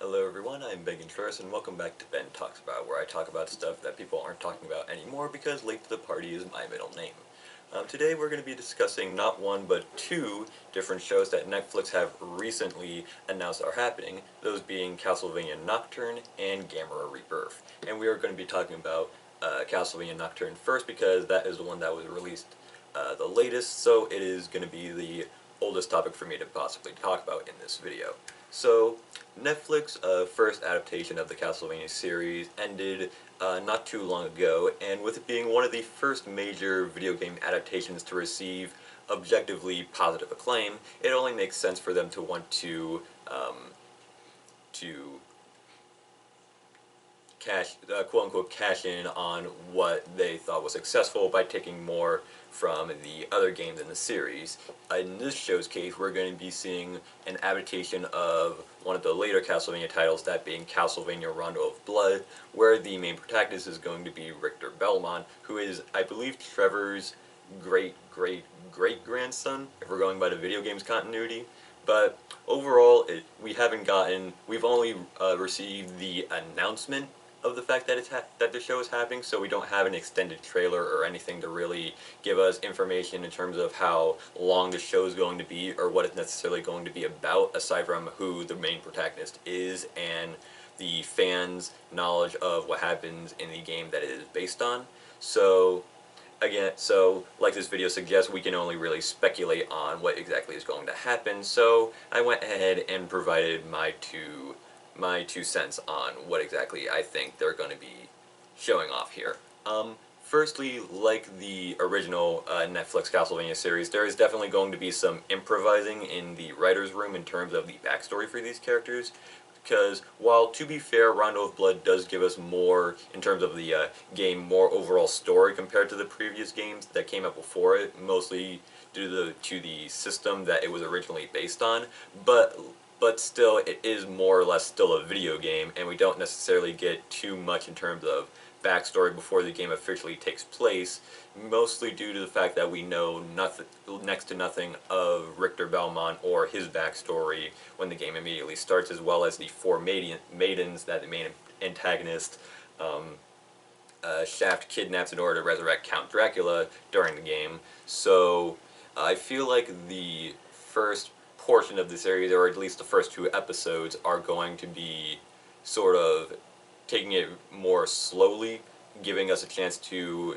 Hello everyone, I'm Ben Contreras and welcome back to Ben Talks About, where I talk about stuff that people aren't talking about anymore because late to the party is my middle name. Today we're going to be discussing not one but two different shows that Netflix have recently announced are happening, those being Castlevania Nocturne and Gamera Rebirth. And we are going to be talking about Castlevania Nocturne first because that is the one that was released the latest, so it is going to be the oldest topic for me to possibly talk about in this video. So, Netflix's first adaptation of the Castlevania series ended not too long ago, and with it being one of the first major video game adaptations to receive objectively positive acclaim, it only makes sense for them to want to quote-unquote cash in on what they thought was successful by taking more from the other games in the series. In this show's case, we're going to be seeing an adaptation of one of the later Castlevania titles, that being Castlevania Rondo of Blood, where the main protagonist is going to be Richter Belmont, who is, I believe, Trevor's great-great-great-grandson, if we're going by the video games continuity. But overall, we've only received the announcement of the fact that that the show is happening, so we don't have an extended trailer or anything to really give us information in terms of how long the show is going to be or what it's necessarily going to be about, aside from who the main protagonist is and the fans' knowledge of what happens in the game that it is based on. So again, like this video suggests, we can only really speculate on what exactly is going to happen, so I went ahead and provided my two cents on what exactly I think they're going to be showing off here. Firstly, like the original Netflix Castlevania series, there is definitely going to be some improvising in the writer's room in terms of the backstory for these characters, because while, to be fair, Rondo of Blood does give us more, in terms of the game, more overall story compared to the previous games that came out before it, mostly due to the system that it was originally based on, but still, it is more or less still a video game, and we don't necessarily get too much in terms of backstory before the game officially takes place, mostly due to the fact that we know next to nothing of Richter Belmont or his backstory when the game immediately starts, as well as the four maidens that the main antagonist Shaft kidnaps in order to resurrect Count Dracula during the game. So I feel like the first portion of the series, or at least the first two episodes, are going to be sort of taking it more slowly, giving us a chance to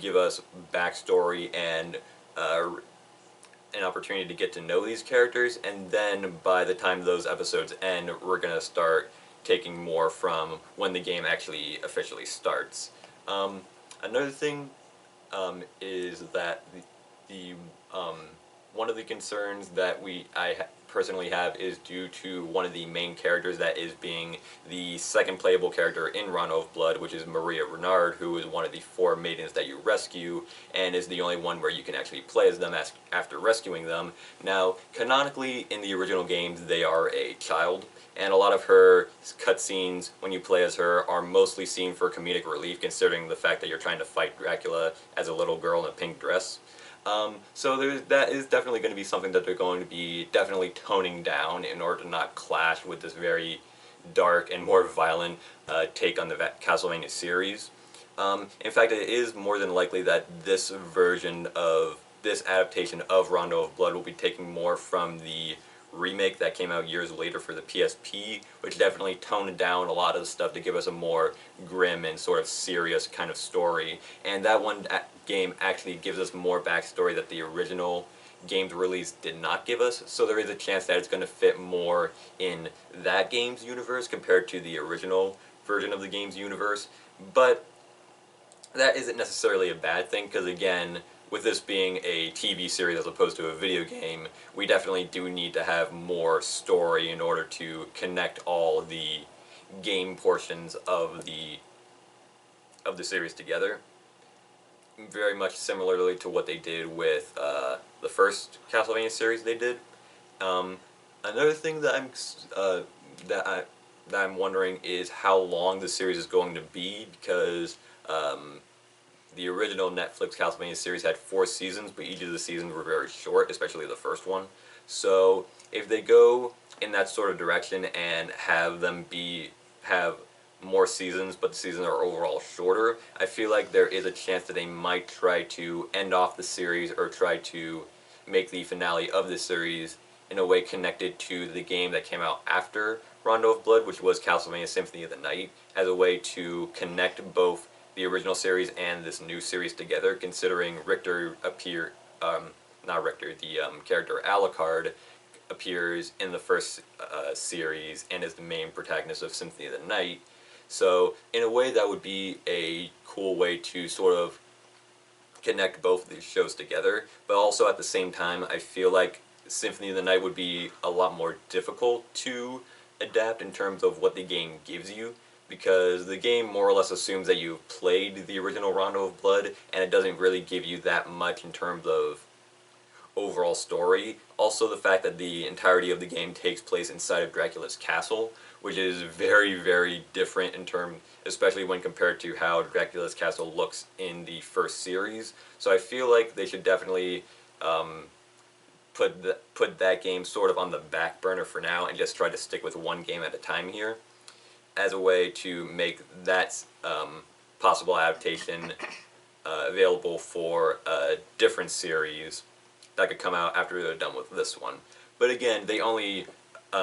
give us backstory and an opportunity to get to know these characters, and then by the time those episodes end, we're going to start taking more from when the game actually officially starts. Another thing is that the one of the concerns that I personally have is due to one of the main characters that is being the second playable character in Rondo of Blood, which is Maria Renard, who is one of the four maidens that you rescue, and is the only one where you can actually play as them after rescuing them. Now, canonically, in the original games, they are a child, and a lot of her cutscenes, when you play as her, are mostly seen for comedic relief, considering the fact that you're trying to fight Dracula as a little girl in a pink dress. So that is definitely going to be something that they're going to be definitely toning down in order to not clash with this very dark and more violent take on the Castlevania series. In fact, it is more than likely that this adaptation of Rondo of Blood will be taking more from the remake that came out years later for the PSP, which definitely toned down a lot of the stuff to give us a more grim and sort of serious kind of story. And that one game actually gives us more backstory that the original game's release did not give us, so there is a chance that it's going to fit more in that game's universe compared to the original version of the game's universe. But that isn't necessarily a bad thing, because again, with this being a TV series as opposed to a video game, we definitely do need to have more story in order to connect all the game portions of the series together. Very much similarly to what they did with the first Castlevania series they did. Another thing that I'm wondering is how long the series is going to be, because the original Netflix Castlevania series had 4 seasons, but each of the seasons were very short, especially the first one. So if they go in that sort of direction and have them have more seasons, but the seasons are overall shorter, I feel like there is a chance that they might try to end off the series or try to make the finale of the series in a way connected to the game that came out after Rondo of Blood, which was Castlevania Symphony of the Night, as a way to connect both the original series and this new series together, considering Richter not Richter, the character Alucard appears in the first series and is the main protagonist of Symphony of the Night. So in a way that would be a cool way to sort of connect both of these shows together, but also at the same time I feel like Symphony of the Night would be a lot more difficult to adapt in terms of what the game gives you, because the game more or less assumes that you've played the original Rondo of Blood, and it doesn't really give you that much in terms of overall story. Also, the fact that the entirety of the game takes place inside of Dracula's castle, which is very, very different in terms, especially when compared to how Dracula's castle looks in the first series. So I feel like they should definitely put that game sort of on the back burner for now and just try to stick with one game at a time here, as a way to make that possible adaptation available for a different series that could come out after they're done with this one. But again, they only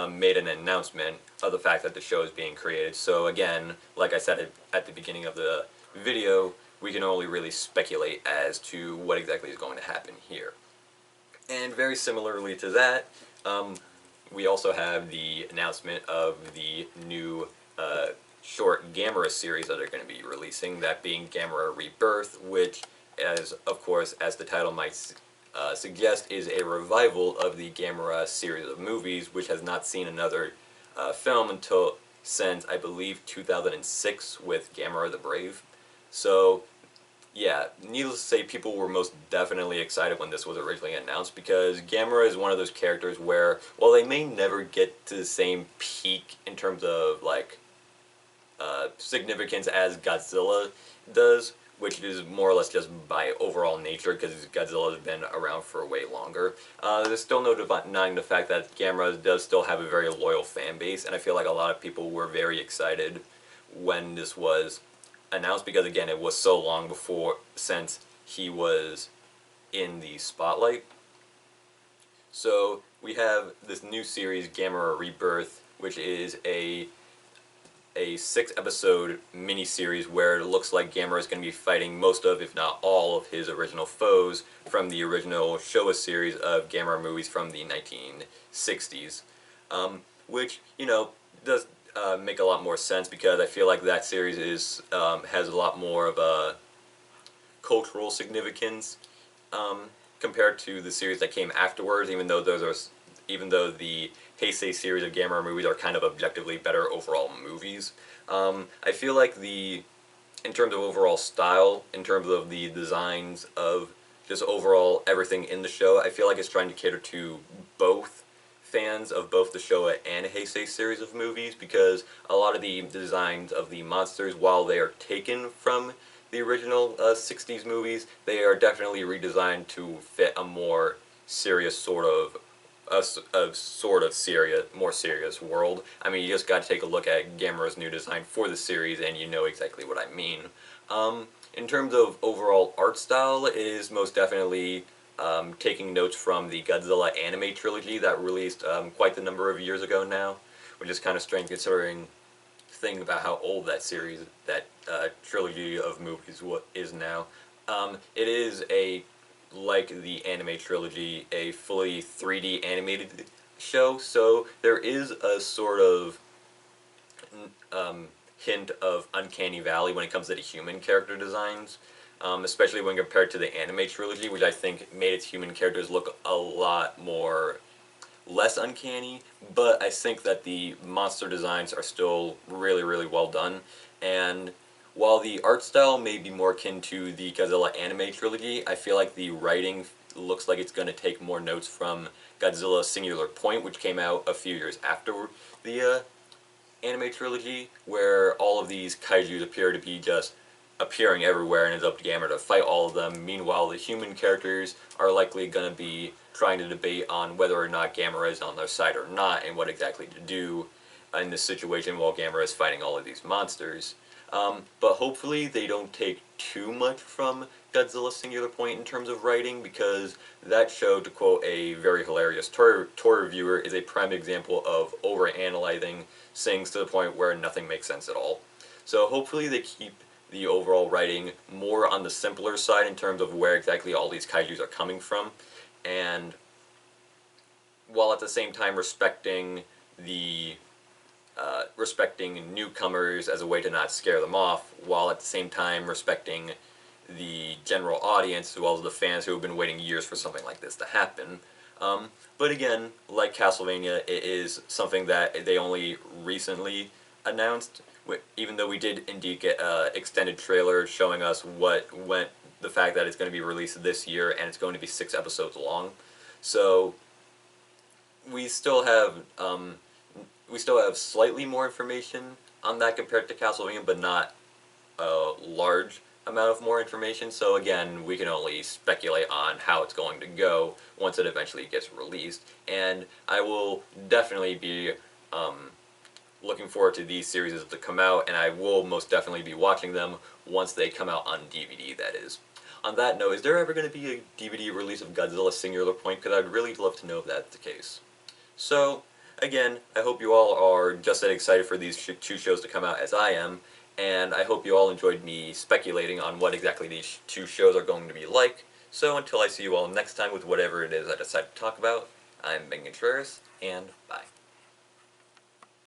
made an announcement of the fact that the show is being created, so again, like I said at the beginning of the video, we can only really speculate as to what exactly is going to happen here. And very similarly to that, we also have the announcement of the new short Gamera series that they're going to be releasing, that being Gamera Rebirth, which, of course, as the title might suggest, is a revival of the Gamera series of movies, which has not seen another film since, I believe, 2006 with Gamera the Brave. So, yeah, needless to say, people were most definitely excited when this was originally announced, because Gamera is one of those characters where, while they may never get to the same peak in terms of, like, significance as Godzilla does, which is more or less just by overall nature, because Godzilla has been around for way longer. There's still no denying the fact that Gamera does still have a very loyal fan base, and I feel like a lot of people were very excited when this was announced, because again, it was so long since he was in the spotlight. So we have this new series, Gamera Rebirth, which is a 6-episode mini-series where it looks like Gamera is going to be fighting most of, if not all, of his original foes from the original Showa series of Gamera movies from the 1960s, which, you know, does make a lot more sense, because I feel like that series has a lot more of a cultural significance compared to the series that came afterwards, even though the Heisei series of Gamera movies are kind of objectively better overall movies. I feel like in terms of overall style, in terms of the designs of just overall everything in the show, I feel like it's trying to cater to both fans of both the Showa and Heisei series of movies, because a lot of the designs of the monsters, while they are taken from the original 60s movies, they are definitely redesigned to fit a more serious more serious world. I mean, you just got to take a look at Gamera's new design for the series and you know exactly what I mean. In terms of overall art style, it is most definitely taking notes from the Godzilla anime trilogy that released quite the number of years ago now, which is kind of strange considering thinking about how old that trilogy of movies is now. It is like the anime trilogy, a fully 3D animated show, so there is a sort of hint of Uncanny Valley when it comes to the human character designs, especially when compared to the anime trilogy, which I think made its human characters look a lot less uncanny, but I think that the monster designs are still really, really well done, and while the art style may be more akin to the Godzilla anime trilogy, I feel like the writing looks like it's going to take more notes from Godzilla Singular Point, which came out a few years after the anime trilogy, where all of these kaijus appear to be just appearing everywhere, and it's up to Gamera to fight all of them. Meanwhile, the human characters are likely going to be trying to debate on whether or not Gamera is on their side or not, and what exactly to do in this situation while Gamera is fighting all of these monsters. But hopefully they don't take too much from Godzilla Singular Point in terms of writing, because that show, to quote a very hilarious toy reviewer, is a prime example of overanalyzing things to the point where nothing makes sense at all. So hopefully they keep the overall writing more on the simpler side in terms of where exactly all these kaijus are coming from, and while at the same time respecting newcomers as a way to not scare them off, while at the same time respecting the general audience as well as the fans who have been waiting years for something like this to happen. But again, like Castlevania, it is something that they only recently announced, even though we did indeed get an extended trailer showing us the fact that it's going to be released this year and it's going to be 6 episodes long. So we still have slightly more information on that compared to Castlevania, but not a large amount of more information. So again, we can only speculate on how it's going to go once it eventually gets released. And I will definitely be looking forward to these series to come out, and I will most definitely be watching them once they come out on DVD, that is. On that note, is there ever going to be a DVD release of Godzilla Singular Point? Because I'd really love to know if that's the case. So, again, I hope you all are just as excited for these 2 shows to come out as I am, and I hope you all enjoyed me speculating on what exactly these 2 shows are going to be like. So until I see you all next time with whatever it is I decide to talk about, I'm Ben Contreras, and bye.